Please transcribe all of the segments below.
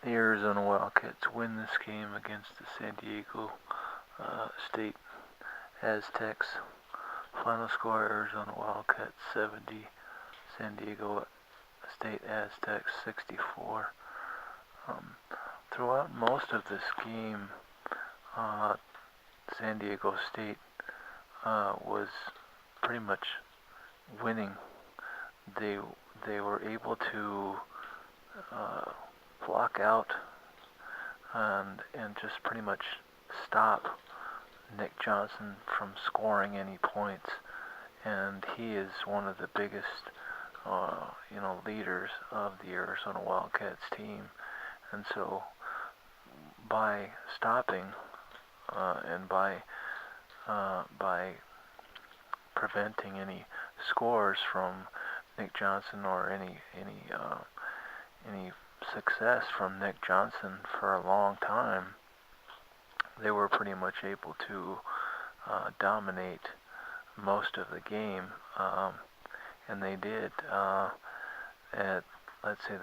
The Arizona Wildcats win this game against the San Diego State Aztecs. Final score: Arizona Wildcats 70, San Diego State Aztecs 64. Throughout most of this game, San Diego State was pretty much winning. They were able to block out and just pretty much stop Nick Johnson from scoring any points, and he is one of the biggest leaders of the Arizona Wildcats team. And so by stopping and by preventing any scores from Nick Johnson or any success from Nick Johnson for a long time, they were pretty much able to dominate most of the game, and they did. Let's see,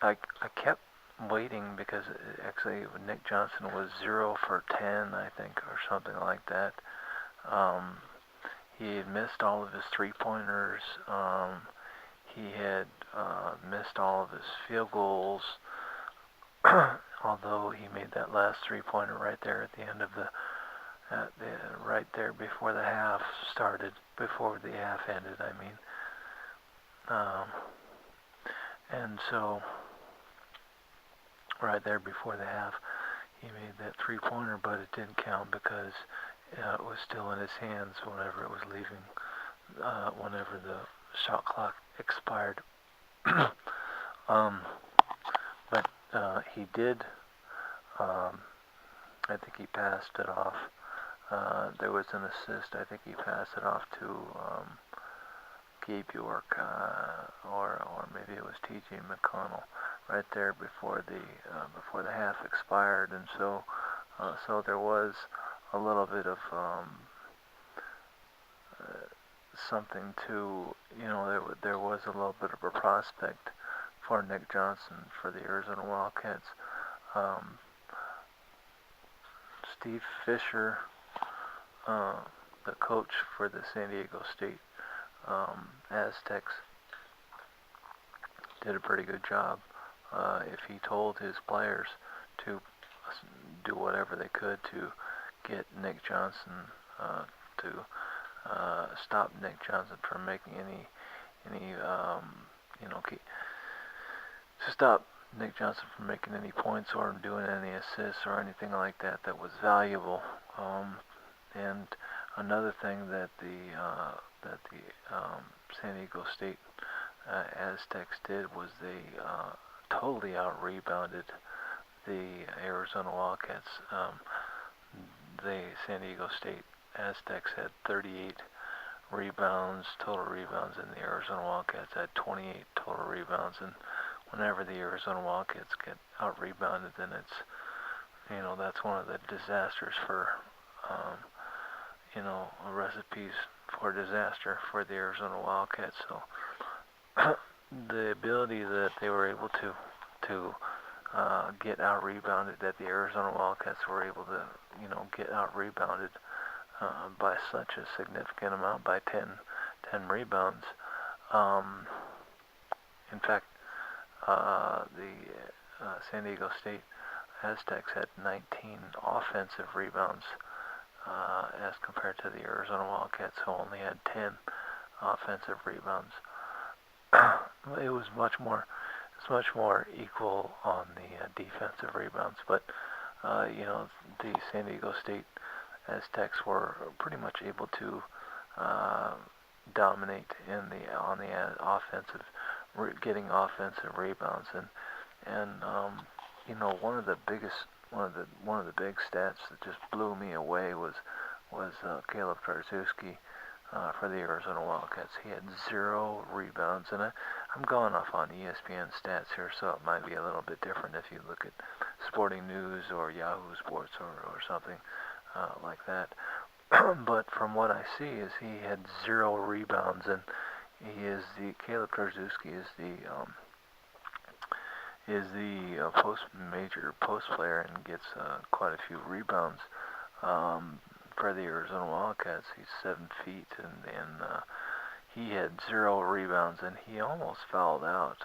I kept waiting because actually Nick Johnson was 0 for 10, I think, or something like that. He had missed all of his three-pointers. He had missed all of his field goals, although he made that last three-pointer right there at the end of right there before the half started, before the half ended, I mean. And so, right there before the half, he made that three-pointer, but it didn't count because it was still in his hands whenever it was leaving, whenever the shot clock expired. But he did, I think he passed it off. There was an assist. I think he passed it off to Gabe York, or maybe it was T.J. McConnell, right there before the half expired, and so there was a little bit of something to, there was a little bit of a prospect for Nick Johnson for the Arizona Wildcats. Steve Fisher, the coach for the San Diego State Aztecs, did a pretty good job. If he told his players to do whatever they could to get Nick Johnson to stop Nick Johnson from making to stop Nick Johnson from making any points or doing any assists or anything like that was valuable. And another thing that the San Diego State Aztecs did was they totally out-rebounded the Arizona Wildcats. The San Diego State Aztecs had 38 total rebounds, and the Arizona Wildcats had 28 total rebounds. And whenever the Arizona Wildcats get out-rebounded, then it's, that's one of the disasters for, recipes for disaster for the Arizona Wildcats. So the ability that they were able to get out-rebounded, that the Arizona Wildcats were able to, get out-rebounded by such a significant amount, by 10 rebounds. In fact, the San Diego State Aztecs had 19 offensive rebounds as compared to the Arizona Wildcats, who only had 10 offensive rebounds. It was much more equal on the defensive rebounds, but the San Diego State Aztecs were pretty much able to dominate on the offensive, getting offensive rebounds, and one of the big stats that just blew me away was Caleb Tarczewski for the Arizona Wildcats. He had 0 rebounds, and I'm going off on ESPN stats here, so it might be a little bit different if you look at Sporting News or Yahoo Sports or something like that. But from what I see is he had 0 rebounds, and Caleb Tarczewski is is the major post player and gets quite a few rebounds. For the Arizona Wildcats, he's 7 feet, and he had 0 rebounds, and he almost fouled out.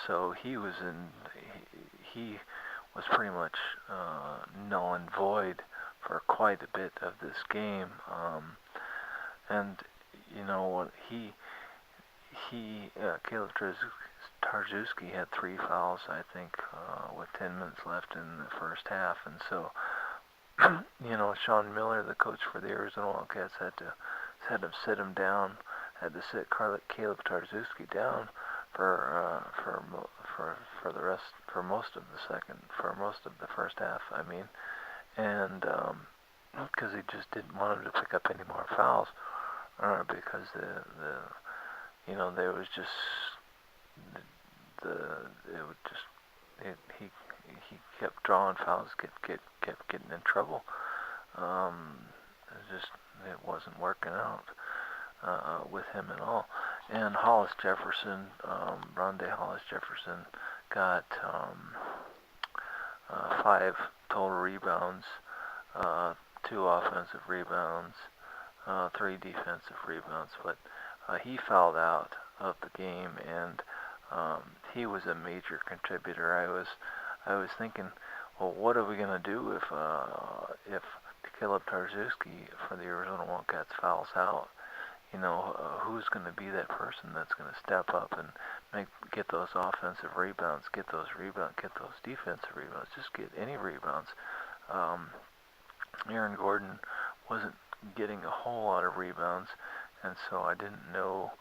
So he was pretty much null and void for quite a bit of this game. And you know what, Caleb Tarczewski had 3 fouls, I think, with 10 minutes left in the first half, and so Sean Miller, the coach for the Arizona Wildcats, had to sit him down, had to sit Caleb Tarczewski down for the rest, for most of the first half, I mean, and because he just didn't want him to pick up any more fouls, because there was just he kept drawing fouls, kept getting in trouble. It wasn't working out with him at all. And Hollis-Jefferson, Rondé Hollis-Jefferson, got 5 total rebounds, 2 offensive rebounds, 3 defensive rebounds, but he fouled out of the game, and he was a major contributor. I was thinking, well, what are we going to do if Caleb Tarczewski for the Arizona Wildcats fouls out? Who's going to be that person that's going to step up and get those offensive rebounds, get those defensive rebounds, just get any rebounds. Aaron Gordon wasn't getting a whole lot of rebounds, and so I didn't know,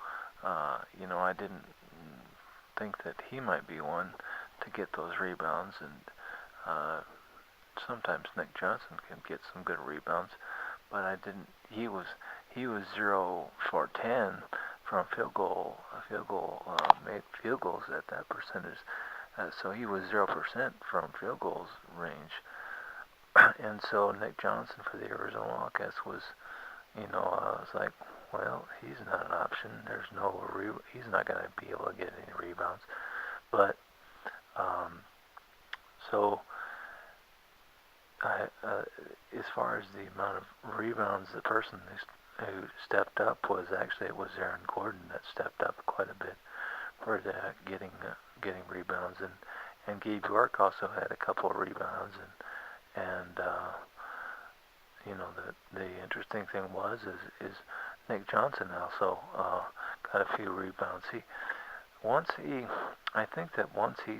I didn't think that he might be one to get those rebounds, and sometimes Nick Johnson can get some good rebounds, but I didn't. He was 0 for 10 from made field goals at that percentage, so he was 0% from field goals range, and so Nick Johnson for the Arizona Wildcats was, I was like, well, he's not an option. He's not going to be able to get any rebounds, but so. As far as the amount of rebounds, the person who stepped up was Aaron Gordon that stepped up quite a bit for getting rebounds, and Gabe York also had a couple of rebounds, and the interesting thing is Nick Johnson also got a few rebounds. I think that once he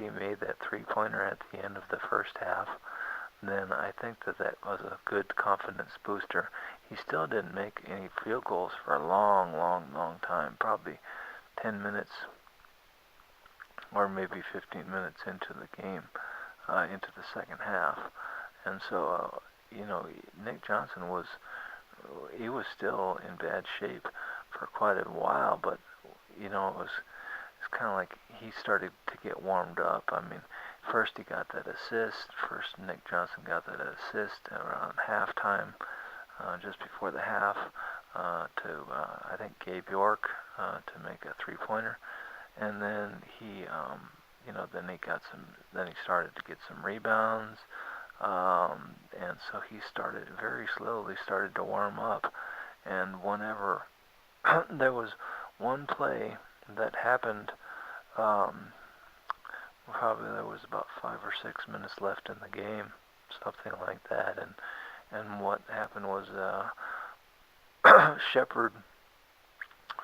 made that 3-pointer at the end of the first half, then I think that was a good confidence booster. He still didn't make any field goals for a long, long, long time, probably 10 minutes or maybe 15 minutes into the game, into the second half. And so, Nick Johnson was still in bad shape for quite a while, but it's kind of like he started to get warmed up. I mean, first he got that assist. First Nick Johnson got that assist around halftime, just before the half, to I think Gabe York to make a 3-pointer, and then then he started to get some rebounds, and so he started very slowly started to warm up, and whenever there was one play that happened, probably there was about 5 or 6 minutes left in the game, something like that, and what happened was Shepard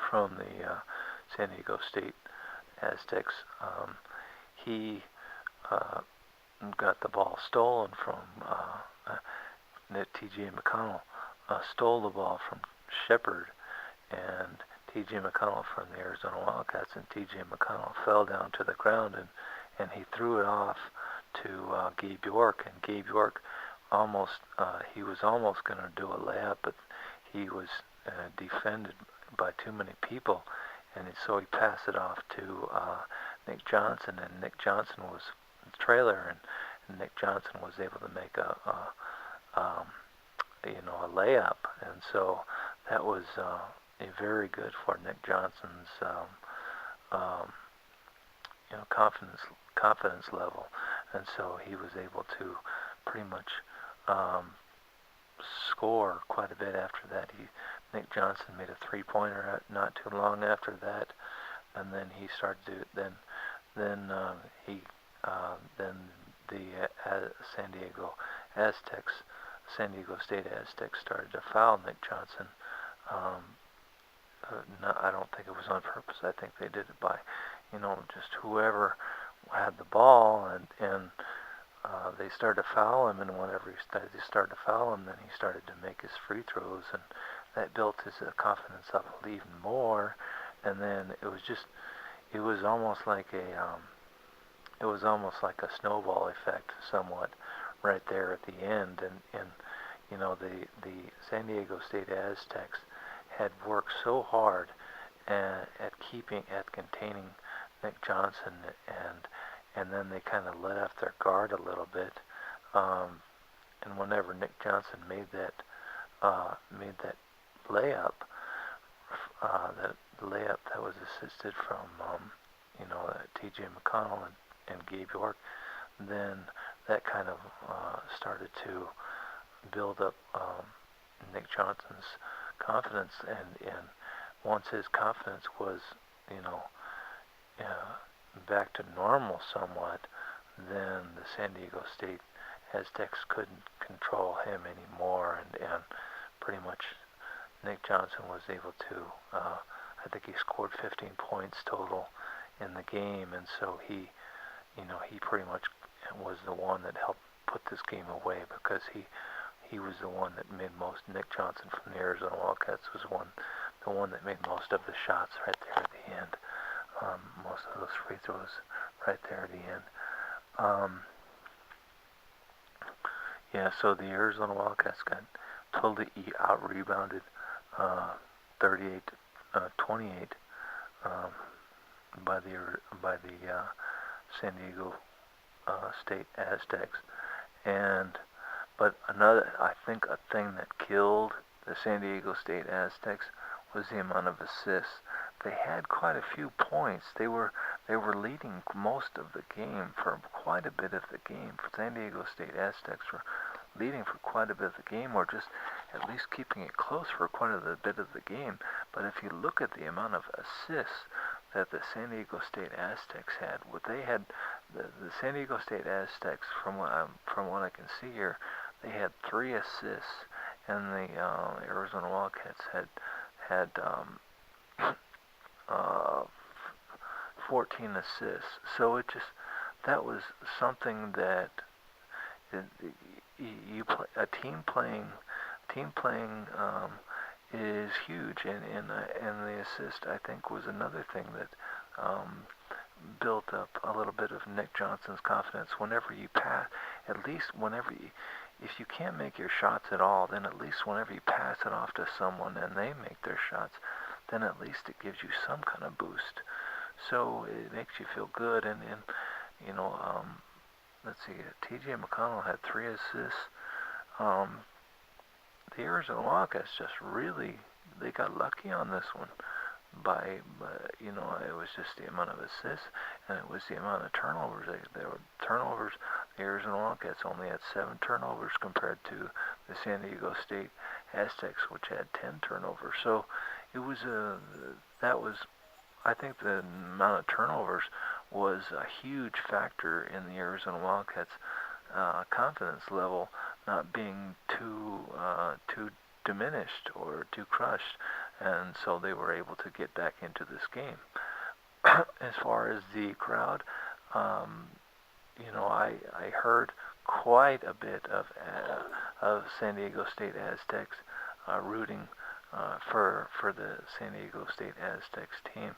from the San Diego State Aztecs, he got the ball stolen from T.J. McConnell, stole the ball from Shepard, and T.J. McConnell from the Arizona Wildcats, and T.J. McConnell fell down to the ground, and he threw it off to Gabe York, and Gabe York he was almost going to do a layup, but he was defended by too many people, and so he passed it off to Nick Johnson, and Nick Johnson was the trailer, and Nick Johnson was able to make a layup, and so that was very good for Nick Johnson's confidence level, and so he was able to pretty much um, score quite a bit after that. Nick Johnson made a three-pointer not too long after that, and then he started to then he then the San Diego San Diego State Aztecs started to foul Nick Johnson. Um, no, I don't think it was on purpose. I think they did it by, just whoever had the ball, and they started to foul him, and whenever they started to foul him, then he started to make his free throws, and that built his confidence up even more. And then it was almost like a snowball effect, somewhat, right there at the end. And the San Diego State Aztecs had worked so hard at containing Nick Johnson, and then they kind of let off their guard a little bit. And whenever Nick Johnson made that layup, that layup that was assisted from T.J. McConnell and Gabe York, then that kind of started to build up Nick Johnson's confidence, and once his confidence was back to normal somewhat, then the San Diego State Aztecs couldn't control him anymore, and pretty much Nick Johnson was able to, I think he scored 15 points total in the game, and so he pretty much was the one that helped put this game away, because he was the one that made most. Nick Johnson from the Arizona Wildcats was the one that made most of the shots right there at the end. Most of those free throws right there at the end. Yeah, so the Arizona Wildcats got totally out-rebounded, 38-28, by the San Diego State Aztecs. But I think a thing that killed the San Diego State Aztecs was the amount of assists. They had quite a few points. They were leading most of the game for quite a bit of the game. For San Diego State Aztecs were leading for quite a bit of the game, or just at least keeping it close for quite a bit of the game. But if you look at the amount of assists that the San Diego State Aztecs had, the San Diego State Aztecs, from what I can see here, they had 3 assists, and the Arizona Wildcats had 14 assists. So that was something that a team playing is huge, and the assist, I think, was another thing that built up a little bit of Nick Johnson's confidence. Whenever you pass, at least if you can't make your shots at all, then at least whenever you pass it off to someone and they make their shots, then at least it gives you some kind of boost. So it makes you feel good, and let's see, T.J. McConnell had 3 assists. The Arizona Wildcats they got lucky on this one. It was just the amount of assists, and it was the amount of turnovers. There were turnovers. The Arizona Wildcats only had 7 turnovers compared to the San Diego State Aztecs, which had 10 turnovers. So it was I think the amount of turnovers was a huge factor in the Arizona Wildcats' confidence level not being too diminished or too crushed, and so they were able to get back into this game. As far as the crowd, I heard quite a bit of San Diego State Aztecs rooting for the San Diego State Aztecs team.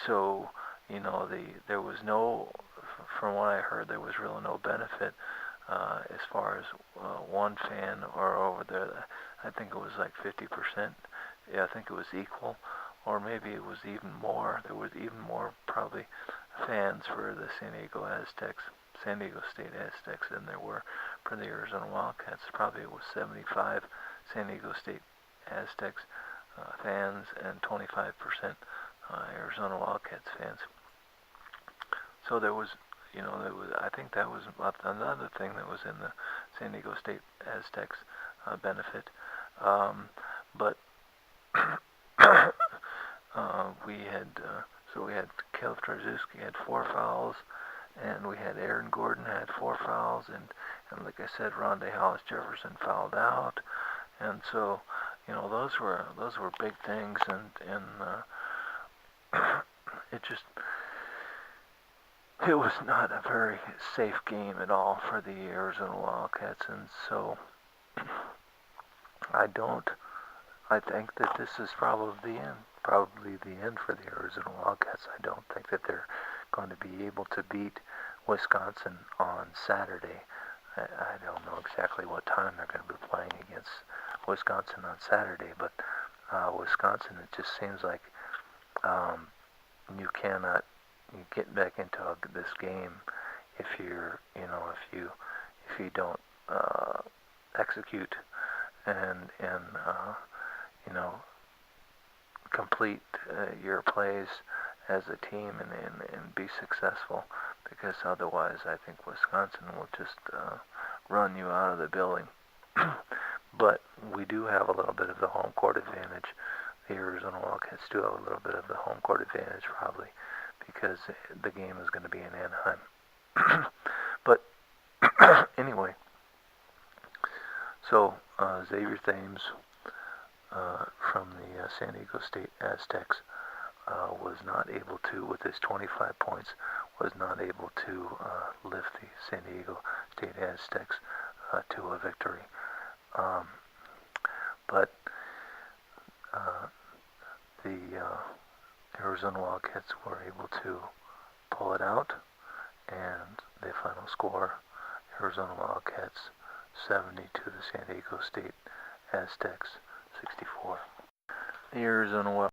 So there was no, from what I heard, there was really no benefit as far as one fan or over there. I think it was like 50%. Yeah, I think it was equal, or maybe it was even more. There was even more probably fans for the San Diego State Aztecs than there were for the Arizona Wildcats. Probably it was 75 San Diego State Aztecs fans and 25% Arizona Wildcats fans. So there was, I think that was another thing that was in the San Diego State Aztecs benefit. But we had Caleb Trzaskowski had 4 fouls, and we had Aaron Gordon had 4 fouls, and like I said, Rondé Hollis-Jefferson fouled out, and so those were big things, and it was not a very safe game at all for the Arizona Wildcats, and so I think that this is probably the end for the Arizona Wildcats. I don't think that they're going to be able to beat Wisconsin on Saturday. I don't know exactly what time they're going to be playing against Wisconsin on Saturday, but Wisconsin, it just seems like you cannot get back into this game if you don't execute and complete your plays as a team and be successful, because otherwise I think Wisconsin will just run you out of the building. But we do have a little bit of the home court advantage. The Arizona Wildcats do have a little bit of the home court advantage, probably, because the game is going to be in Anaheim. But anyway, so Xavier Thames from the San Diego State Aztecs was not able to, with his 25 points, was not able to lift the San Diego State Aztecs to a victory. But the Arizona Wildcats were able to pull it out, and the final score, Arizona Wildcats 70 to the San Diego State Aztecs 64. The Arizona